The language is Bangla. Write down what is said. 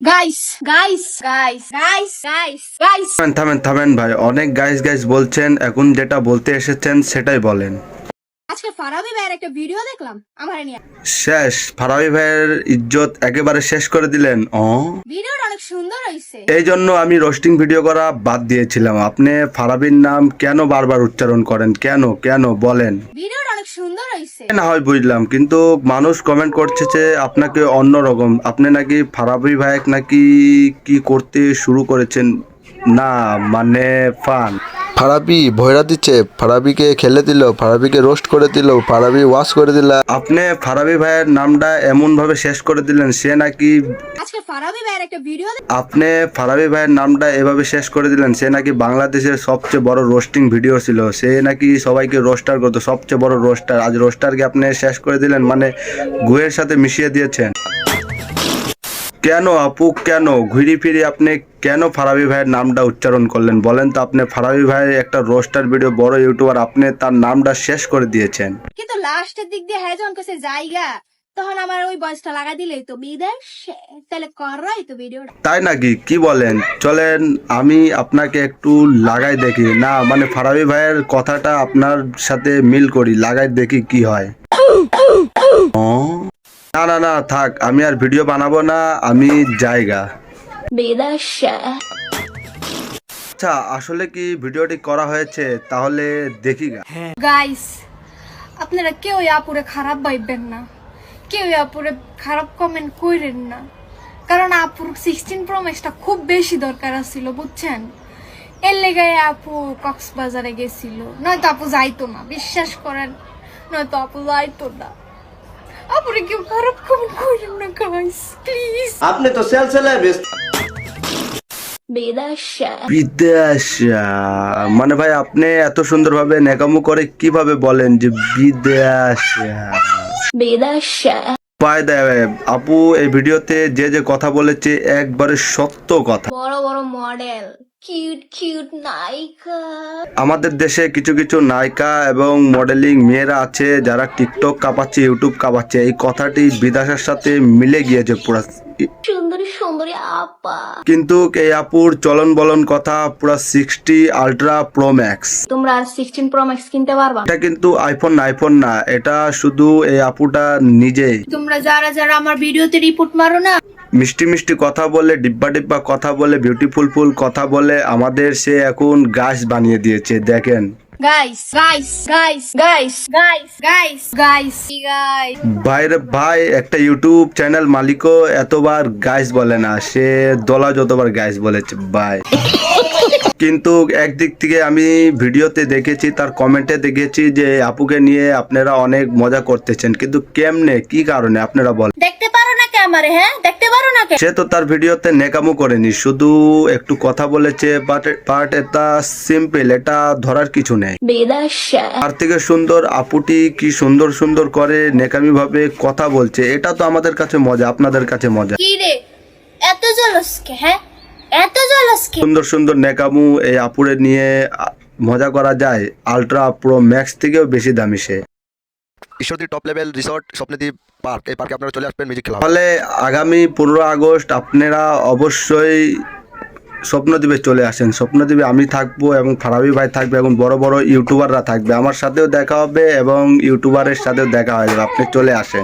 Guys guys guys guys guys guys থামেন থামেন থামেন ভাই, অনেক গাইস গাইস বলছেন, এখন যেটা বলতে এসেছেন সেটাই বলেন। আজকে ফারাবি ভাইয়ের একটা ভিডিও দেখলাম আমার নিয়ে। শেষ? ফারাবি ভাইয়ের ইজ্জত একেবারে শেষ করে দিলেন। ভিডিওটা অনেক সুন্দর হয়েছে। এই জন্য আমি রোস্টিং ভিডিও করা বাদ দিয়েছিলাম। আপনি ফারাবির নাম কেন বারবার উচ্চারণ করেন? কেন কেন বলেন? ভিডিওটা অনেক সুন্দর হয়েছে। না হয় বুঝলাম, কিন্তু মানুষ কমেন্ট করছে যে আপনাকে অন্যরকম, আপনি নাকি ফারাবি ভাই নাকি কি করতে শুরু করেছেন। না মানে ফান। ফারাবি ভয়রা দিচ্ছে, ফারাবিকে খেলে দিল, ফারাবিকে রোস্ট করে দিল, ফারাবি ওয়াশ করে দিল। আপনি ফারাবি ভাইয়ের নামটা এমন ভাবে শেষ করে দিলেন, সে নাকি আজকে ফারাবি ভাইয়ের একটা ভিডিও আপনি ফারাবি ভাইয়ের নামটা এভাবে শেষ করে দিলেন, সে নাকি বাংলাদেশের সবচেয়ে বড় রোস্টিং ভিডিও ছিল, সে নাকি সবাইকে রোস্টার করতো, সবচেয়ে বড় রোস্টার। আজ রোস্টারকে আপনি শেষ করে দিলেন, মানে গুয়ের সাথে মিশিয়ে দিয়েছেন। কেন আপু, কেন ঘুরি ফিরি আপনি কেন ফারাবি ভাইয়ের নামটা উচ্চারণ করলেন বলেন তো? আপনি ফারাবি ভাইয়ের একটা রোস্টার ভিডিও, বড় ইউটিউবার, আপনি তার নামটা শেষ করে দিয়েছেন। কিন্তু লাস্টের দিক দিয়ে হ্যাঁ যখন কাছে জায়গা তখন আমার ওই বয়সটা লাগা দিলেই তো বিদেশে, তাহলে করাই তো ভিডিওটা। তাই নাকি? কি বলেন? চলেন আমি আপনাকে একটু লাগাই দেখি। না মানে ফারাবি ভাইয়ের কথাটা আপনার সাথে মিল করি, লাগাই দেখি কি হয়। না না না থাক, আমি আর ভিডিও বানাবো না, আমি জায়গা। বিদেশে আচ্ছা আসলে কি ভিডিওটি করা হয়েছে? তাহলে দেখি গা। গাইস, আপনারা কেউ আপুরে খারাপ ভাববেন না, কেউ আপুরে খারাপ কমেন্ট কইরেন না, কারণ আপুর 16 Pro Max-টা খুব বেশি দরকার ছিল, বুঝছেন? এর লেগে আপু কক্সবাজারে গেছিল, নয়তো আপু যাইতো না, বিশ্বাস করেন, নয়তো আপু যাইতো না। আপুরে কেউ খারাপ কমেন্ট কইরেন না গাইস, প্লিজ। আপনি তো সেল সেলাব্রিটি। বিদেশে বিদেশ? মানে ভাই আপনি এত সুন্দরভাবে নেকামু করে কিভাবে বলেন যে বিদেশ? বিদেশে পায় দেয় আপু, এই ভিডিওতে যে যে কথা বলেছে একবারে সত্য কথা। বড় বড় মডেল, কিউট কিউট নায়িকা। আমাদের দেশে কিছু কিছু নায়িকা এবং মডেলিং মেয়েরা আছে যারা টিকটক কাঁপাচ্ছে, ইউটিউব কাঁপাচ্ছে। এই কথাটি বিদেশের সাথে মিলে গিয়েছে পুরা। সুন্দরী সুন্দরী আপা। কিন্তু এই আপুর চলন বলন কথা পুরা 60 আলট্রা প্রো ম্যাক্স। তোমরা আর 16 Pro Max কিনতে পারবা? এটা কিন্তু আইফোন না, এটা শুধু এই আপুটা নিজেই। তোমরা যারা যারা আমার ভিডিওতে রিপোর্ট মারো না, মিষ্টি মিষ্টি কথা বলে, ডিব্বা ডিব্বা কথা বলে, বিউটিফুল ফুল কথা বলে আমাদের সে এখন গাছ বানিয়ে দিয়েছে। দেখেন guys guys guys guys guys guys guys guys ভাইরে ভাই, একটা ইউটিউব চ্যানেল মালিকও এতবার গাইস বলে না, সে দলা যতবার গাইস বলেছে ভাই। কিন্তু একদিক থেকে আমি ভিডিওতে দেখেছি, তার কমেন্টে দেখেছি যে আপুকে নিয়ে আপনারা অনেক মজা করতেছেন, কিন্তু কেমনে, কি কারণে আপনারা বলেন? দেখতে পারো না কে আমারে? হ্যাঁ দেখতে পারো না কে? সে তো তার ভিডিওতে নেকামো করেনি, শুধু একটু কথা বলেছে, বাট এটা সিম্পল, এটা ধরার কিছু নেই। বিদেশে তার থেকে সুন্দর আপুটি কি সুন্দর সুন্দর করে নেকামি ভাবে কথা বলছে, এটা তো আমাদের কাছে মজা, আপনাদের কাছে মজা। কি রে এত জলস কে? হ্যাঁ এত জলস কে? সুন্দর সুন্দর নেকামু এই আপুরে নিয়ে মজা করা যায়। আলট্রা প্রো ম্যাক্স থেকেও বেশি দামি সে। Ishwardi top level resort Swapnadwip park, এই পার্কে আপনারা চলে আসবেন মিউজিক খেলা। তাহলে আগামী 15 আগস্ট আপনারা অবশ্যই স্বপ্নদ্বীপে চলে আসেন। স্বপ্নদ্বীপে আমি থাকবো এবং ফারাবি ভাই থাকবে এবং বড় বড় ইউটিউবাররা থাকবে। আমার সাথেও দেখা হবে এবং ইউটিউবারের সাথেও দেখা হয়ে যাবে। আপনি চলে আসেন।